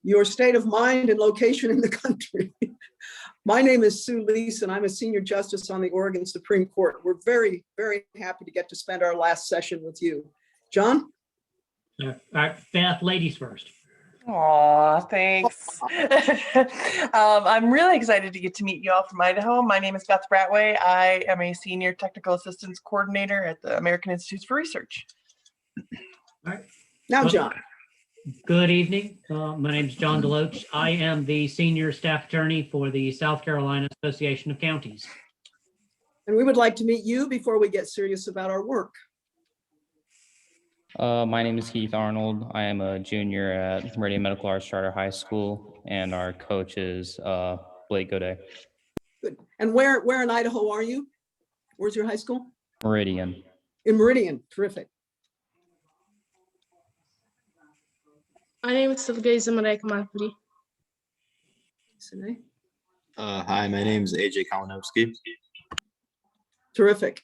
your state of mind and location in the country. My name is Sue Leese, and I'm a senior justice on the Oregon Supreme Court. We're very, very happy to get to spend our last session with you. John? Beth, ladies first. Aw, thanks. I'm really excited to get to meet you all from Idaho. My name is Beth Bratway. I am a senior technical assistance coordinator at the American Institutes for Research. All right. Now, John. Good evening. My name is John Deloach. I am the senior staff attorney for the South Carolina Association of Counties. And we would like to meet you before we get serious about our work. My name is Heath Arnold. I am a junior at Meridian Medical Arts Charter High School, and our coach is Blake Godet. Good. And where in Idaho are you? Where's your high school? Meridian. In Meridian. Terrific. My name is Silvia Zamarek Malpuri. Hi, my name is AJ Kalinowski. Terrific.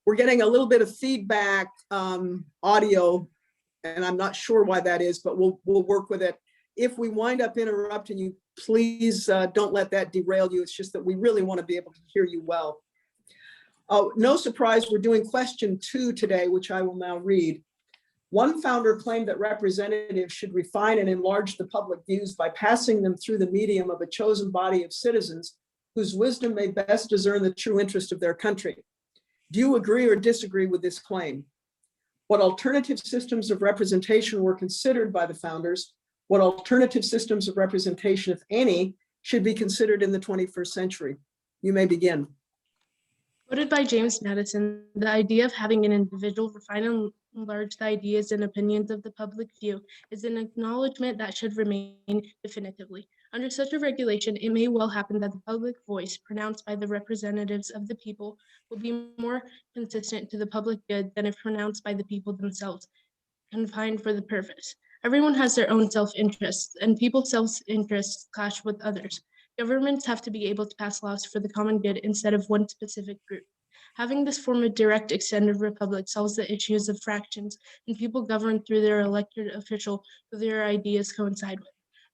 We're getting a little bit of feedback audio, and I'm not sure why that is, but we'll work with it. If we wind up interrupting you, please don't let that derail you. It's just that we really want to be able to hear you well. No surprise, we're doing question 2 today, which I will now read. One founder claimed that representatives should refine and enlarge the public views by passing them through the medium of a chosen body of citizens whose wisdom may best discern the true interest of their country. Do you agree or disagree with this claim? What alternative systems of representation were considered by the founders? What alternative systems of representation, if any, should be considered in the 21st century? You may begin. Quoted by James Madison, the idea of having an individual refine and enlarge the ideas and opinions of the public view is an acknowledgement that should remain definitively. Under such a regulation, it may well happen that the public voice pronounced by the representatives of the people will be more consistent to the public good than if pronounced by the people themselves, confined for the purpose. Everyone has their own self-interests, and people's self-interests clash with others. Governments have to be able to pass laws for the common good instead of one specific group. Having this form of direct extended republic solves the issues of fractions, and people govern through their elected official who their ideas coincide with,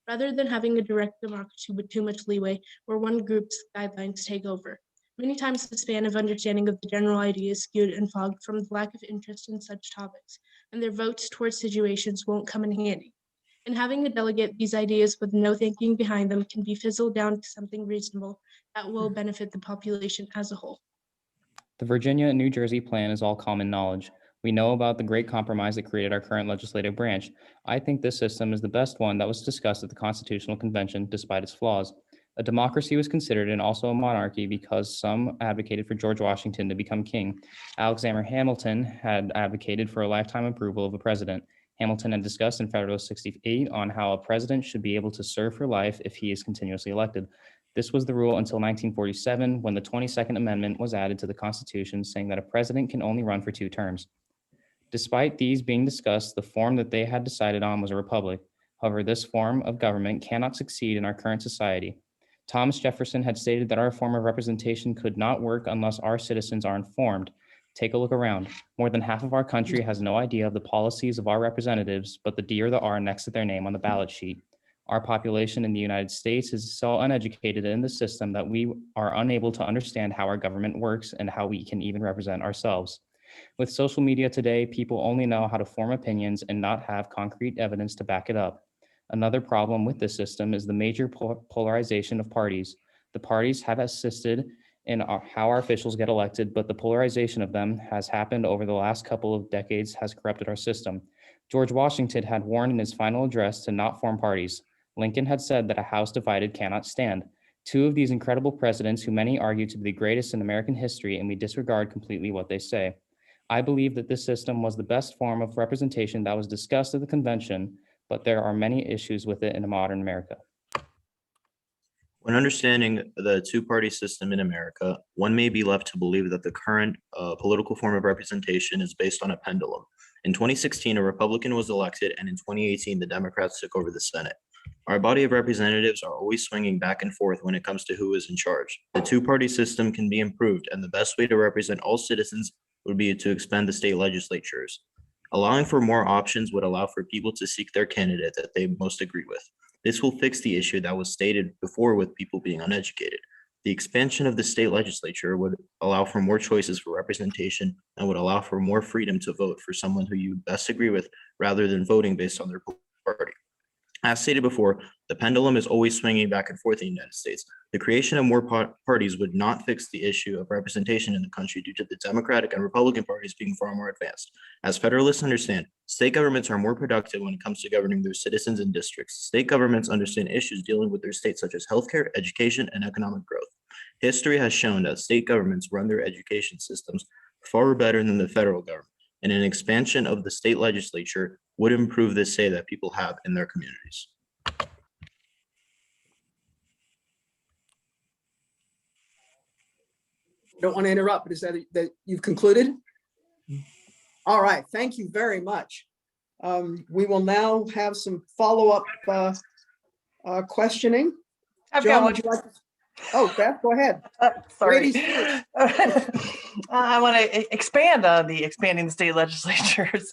rather than having a direct democracy with too much leeway where one group's guidelines take over. Many times the span of understanding of the general idea is skewed and fogged from the lack of interest in such topics, and their votes towards situations won't come in handy. In having a delegate, these ideas with no thinking behind them can be fizzled down to something reasonable that will benefit the population as a whole. The Virginia and New Jersey plan is all common knowledge. We know about the great compromise that created our current legislative branch. I think this system is the best one that was discussed at the Constitutional Convention, despite its flaws. A democracy was considered and also a monarchy because some advocated for George Washington to become king. Alexander Hamilton had advocated for a lifetime approval of a president. Hamilton had discussed in Federalist 68 on how a president should be able to serve for life if he is continuously elected. This was the rule until 1947, when the 22nd Amendment was added to the Constitution, saying that a president can only run for 2 terms. Despite these being discussed, the form that they had decided on was a republic. However, this form of government cannot succeed in our current society. Thomas Jefferson had stated that our form of representation could not work unless our citizens are informed. Take a look around. More than half of our country has no idea of the policies of our representatives, but the D or the R next to their name on the ballot sheet. Our population in the United States is so uneducated in the system that we are unable to understand how our government works and how we can even represent ourselves. With social media today, people only know how to form opinions and not have concrete evidence to back it up. Another problem with this system is the major polarization of parties. The parties have assisted in how our officials get elected, but the polarization of them has happened over the last couple of decades has corrupted our system. George Washington had warned in his final address to not form parties. Lincoln had said that a house divided cannot stand. 2 of these incredible presidents who many argue to be the greatest in American history, and we disregard completely what they say. I believe that this system was the best form of representation that was discussed at the convention, but there are many issues with it in modern America. When understanding the 2-party system in America, one may be left to believe that the current political form of representation is based on a pendulum. In 2016, a Republican was elected, and in 2018, the Democrats took over the Senate. Our body of representatives are always swinging back and forth when it comes to who is in charge. The 2-party system can be improved, and the best way to represent all citizens would be to expand the state legislatures. Allowing for more options would allow for people to seek their candidate that they most agree with. This will fix the issue that was stated before with people being uneducated. The expansion of the state legislature would allow for more choices for representation and would allow for more freedom to vote for someone who you best agree with rather than voting based on their party. As stated before, the pendulum is always swinging back and forth in the United States. The creation of more parties would not fix the issue of representation in the country due to the Democratic and Republican parties being far more advanced. As federalists understand, state governments are more productive when it comes to governing their citizens and districts. State governments understand issues dealing with their states such as healthcare, education, and economic growth. History has shown that state governments run their education systems far better than the federal government, and an expansion of the state legislature would improve the say that people have in their communities. Don't want to interrupt, but is that you've concluded? All right, thank you very much. We will now have some follow-up questioning. I've John, got would you like to? Oh, Beth, go ahead. Sorry. Ladies first. I want to expand on the expanding the state legislatures.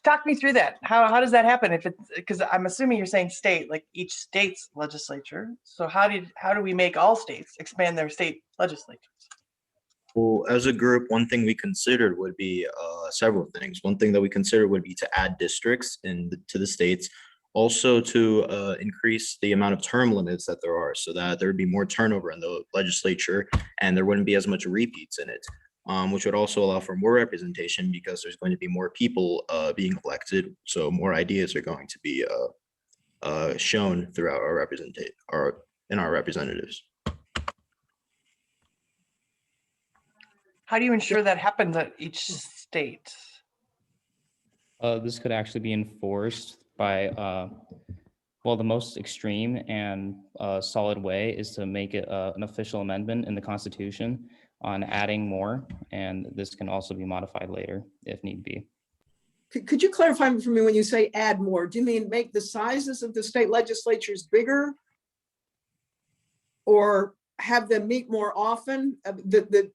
Talk me through that. How does that happen? If it's because I'm assuming you're saying state, like each state's legislature. So how do we make all states expand their state legislatures? Well, as a group, one thing we considered would be several things. One thing that we considered would be to add districts to the states, also to increase the amount of term limits that there are so that there would be more turnover in the legislature and there wouldn't be as much repeats in it, which would also allow for more representation because there's going to be more people being elected. So more ideas are going to be shown throughout our representatives. How do you ensure that happens at each state? This could actually be enforced by, well, the most extreme and solid way is to make it an official amendment in the Constitution on adding more, and this can also be modified later if need be. Could you clarify for me when you say add more? Do you mean make the sizes of the state legislatures bigger? Or have them meet more often? The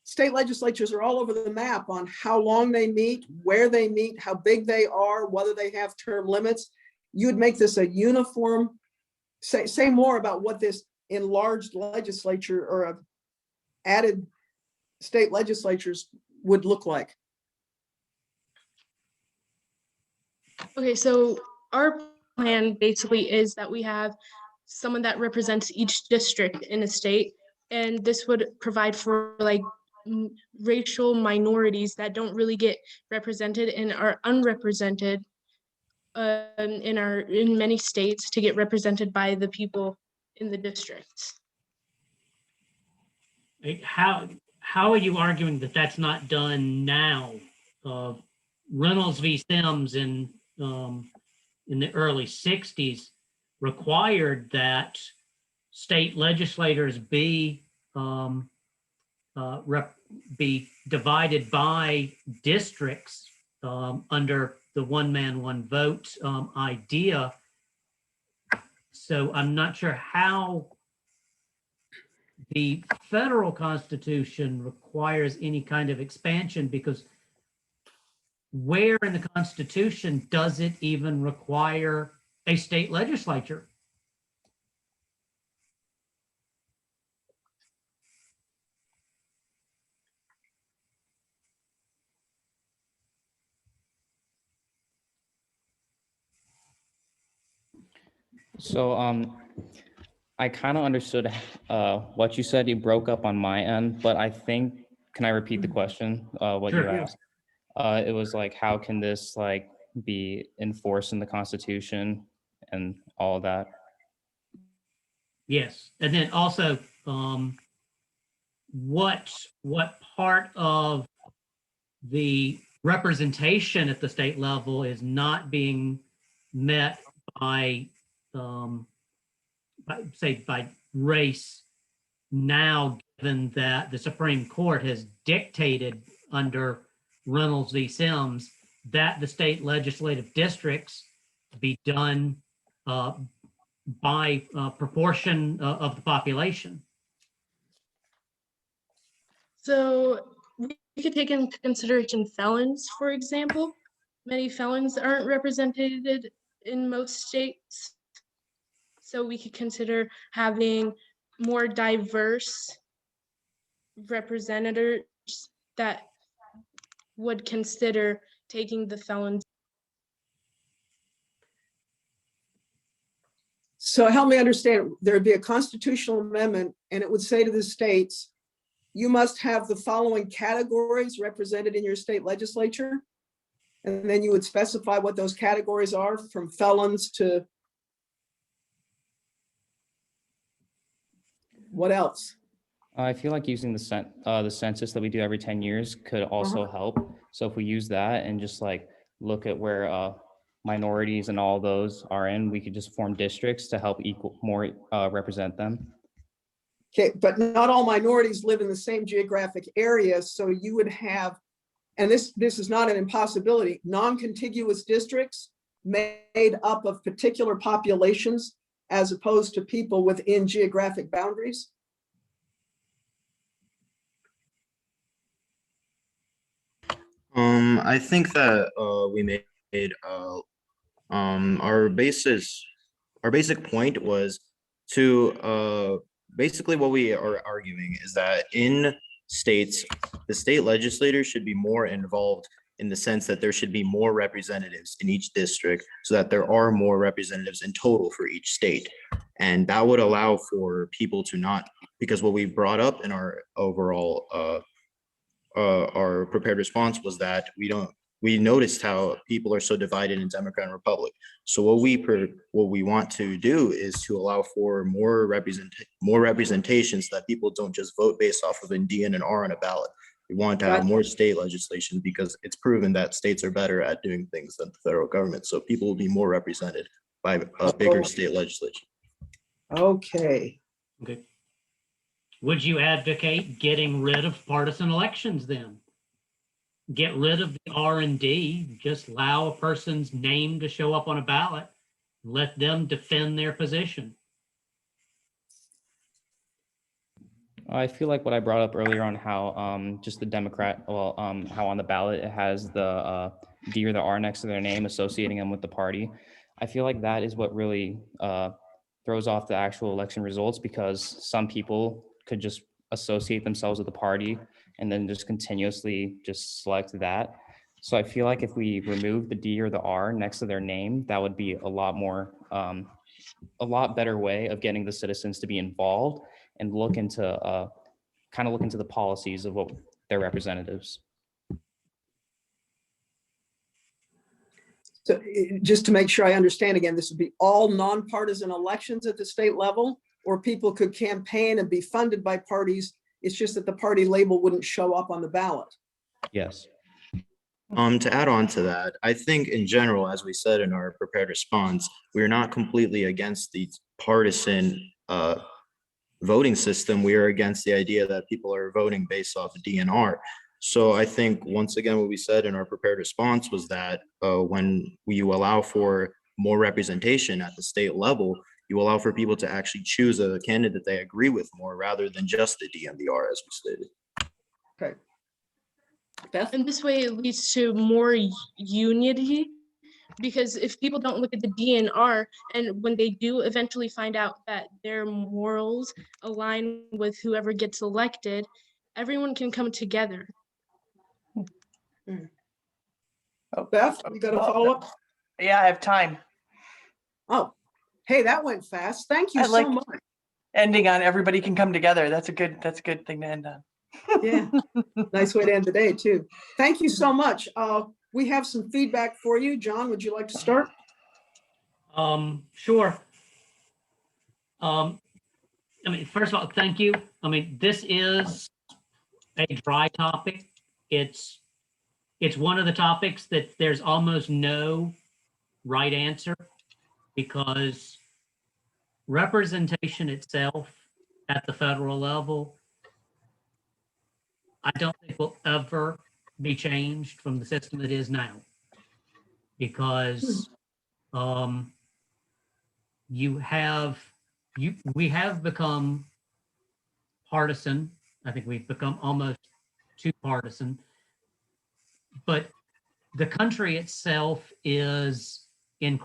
state legislatures are all over the map on how long they meet, where they meet, how big they are, whether they have term limits. You would make this a uniform, say more about what this enlarged legislature or added state legislatures would look like. Okay, so our plan basically is that we have someone that represents each district in a state, and this would provide for like racial minorities that don't really get represented and are unrepresented in many states to get represented by the people in the districts. How are you arguing that that's not done now? Reynolds v. Sims in the early 60s required that state legislators be divided by districts under the one man, one vote idea. So I'm not sure how the federal Constitution requires any kind of expansion, because where in the Constitution does it even require a state legislature? So I kind of understood what you said. You broke up on my end, but I think, can I repeat the question? What Sure, you yeah. asked? It was like, how can this like be enforced in the Constitution and all of that? Yes, and then also, what part of the representation at the state level is not being met by race now, given that the Supreme Court has dictated under Reynolds v. Sims that the state legislative districts be done by proportion of the population. So we could take into consideration felons, for example. many felons aren't represented in most states. So we could consider having more diverse representatives that would consider taking the felons. So help me understand, there'd be a constitutional amendment and it would say to the states, you must have the following categories represented in your state legislature. And then you would specify what those categories are, from felons to what else? I feel like using the census that we do every 10 years could also help. So if we use that and just like look at where minorities and all those are in, we could just form districts to help represent them. Okay, but not all minorities live in the same geographic area, so you would have, and this is not an impossibility, non-contiguous districts made up of particular populations as opposed to people within geographic boundaries. I think that we made our basic point was to basically what we are arguing is that in states, the state legislators should be more involved in the sense that there should be more representatives in each district so that there are more representatives in total for each state. And that would allow for people to not, because what we brought up in our overall our prepared response was that we noticed how people are so divided in Democrat and Republic. So what we want to do is to allow for more representation so that people don't just vote based off of a D and an R on a ballot. We want to have more state legislation because it's proven that states are better at doing things than the federal government. So people will be more represented by a bigger state legislation. Okay. Okay. Would you advocate getting rid of partisan elections then? Get rid of the R&D, just allow a person's name to show up on a ballot, let them defend their position. I feel like what I brought up earlier on how just the Democrat, how on the ballot it has the D or the R next to their name, associating them with the party. I feel like that is what really throws off the actual election results, because some people could just associate themselves with the party and then just continuously just select that. So I feel like if we remove the D or the R next to their name, that would be a lot better way of getting the citizens to be involved and look into the policies of what their representatives. So just to make sure I understand again, this would be all nonpartisan elections at the state level, or people could campaign and be funded by parties. It's just that the party label wouldn't show up on the ballot. Yes. To add on to that, I think in general, as we said in our prepared response, we're not completely against the partisan voting system. We are against the idea that people are voting based off of DNR. So I think once again, what we said in our prepared response was that when you allow for more representation at the state level, you allow for people to actually choose a candidate they agree with more rather than just the D and the R, as we stated. Okay. Beth? And this way it leads to more unity, because if people don't look at the DNR, and when they do eventually find out that their morals align with whoever gets elected, everyone can come together. Beth, you got a follow-up? Yeah, I have time. Oh, hey, that went fast. Thank you I so like- much. Ending on everybody can come together. That's a good thing to end on. Yeah, nice way to end the day too. Thank you so much. We have some feedback for you. John, would you like to start? Sure. I mean, first of all, thank you. I mean, this is a dry topic. It's one of the topics that there's almost no right answer, because representation itself at the federal level, I don't think will ever be changed from the system it is now, because we have become partisan. I think we've become almost too partisan, but the country itself is in